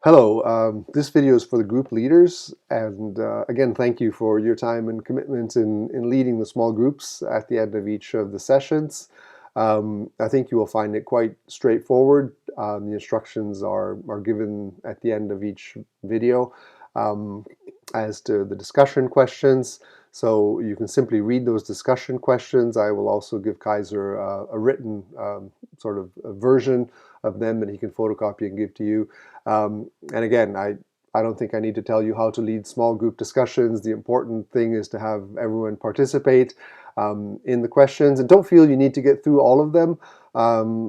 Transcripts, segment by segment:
Hello, this video is for the group leaders, and again, thank you for your time and commitment in leading the small groups at the end of each of the sessions. I think you will find it quite straightforward. The instructions are given at the end of each video as to the discussion questions. So you can simply read those discussion questions. I will also give Kaiser a written sort of a version of them that he can photocopy and give to you. And again, I don't think I need to tell you how to lead small group discussions. The important thing is to have everyone participate in the questions, and don't feel you need to get through all of them.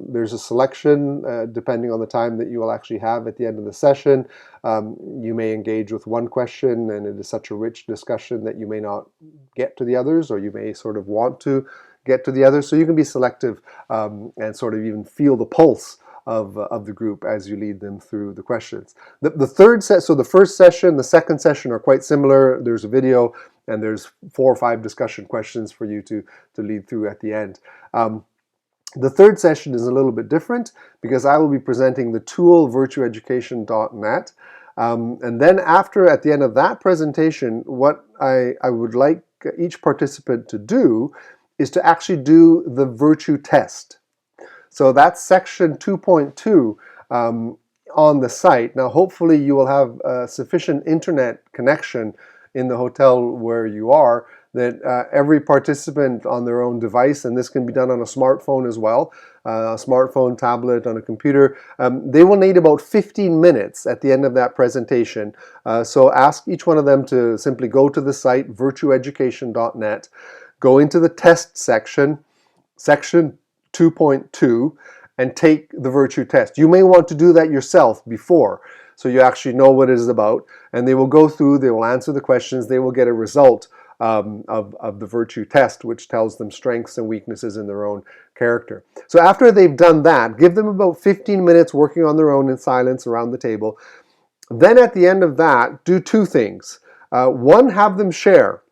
There's a selection depending on the time that you will actually have at the end of the session. You may engage with one question and it is such a rich discussion that you may not get to the others, or you may sort of want to get to the others. So you can be selective and sort of even feel the pulse of the group as you lead them through the questions. The third set, so the first session, the second session are quite similar. There's a video and there's 4 or 5 discussion questions for you to lead through at the end. The third session is a little bit different because I will be presenting the tool virtueducation.net. And then at the end of that presentation, what I would like each participant to do is to actually do the virtue test. So that's section 2.2 on the site. Now, hopefully you will have sufficient internet connection in the hotel where you are that every participant on their own device, and this can be done on a smartphone as well, a smartphone, tablet, on a computer, they will need about 15 minutes at the end of that presentation. So ask each one of them to simply go to the site, virtueducation.net, go into the test section, section 2.2, and take the virtue test. You may want to do that yourself before, so you actually know what it is about, and they will go through, they will answer the questions, they will get a result of the virtue test, which tells them strengths and weaknesses in their own character. So after they've done that, give them about 15 minutes working on their own in silence around the table. Then at the end of that, do 2 things. One, have them share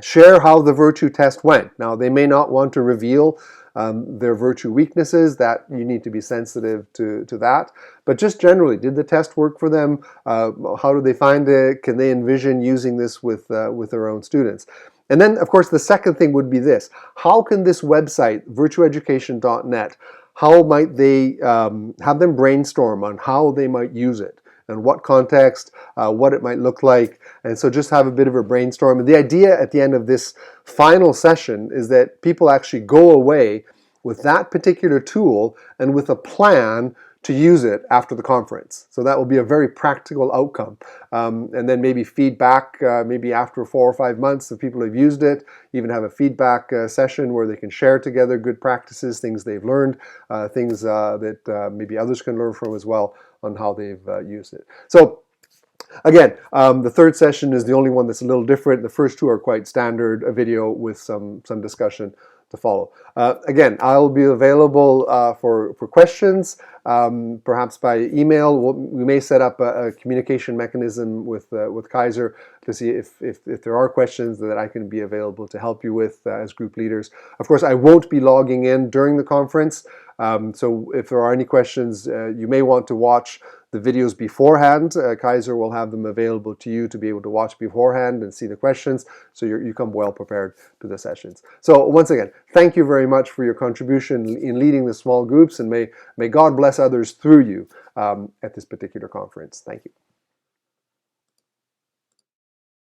how the virtue test went. Now, they may not want to reveal their virtue weaknesses, that you need to be sensitive to that. But just generally, did the test work for them? How do they find it? Can they envision using this with their own students? And then, of course, the second thing would be this. How can this website, virtueducation.net, how might they have them brainstorm on how they might use it? And what context, what it might look like. And so just have a bit of a brainstorm. And the idea at the end of this final session is that people actually go away with that particular tool and with a plan to use it after the conference. So that will be a very practical outcome. And then maybe feedback, maybe after 4 or 5 months if people have used it, even have a feedback session where they can share together good practices, things they've learned, things that maybe others can learn from as well on how they've used it. So again, the third session is the only one that's a little different. The first 2 are quite standard, a video with some discussion to follow. Again, I'll be available for questions, perhaps by email. We may set up a communication mechanism with Kaiser to see if there are questions that I can be available to help you with as group leaders. Of course, I won't be logging in during the conference, so if there are any questions, you may want to watch the videos beforehand. Kaiser will have them available to you to be able to watch beforehand and see the questions, so you come well prepared to the sessions. So once again, thank you very much for your contribution in leading the small groups, and may God bless others through you at this particular conference. Thank you.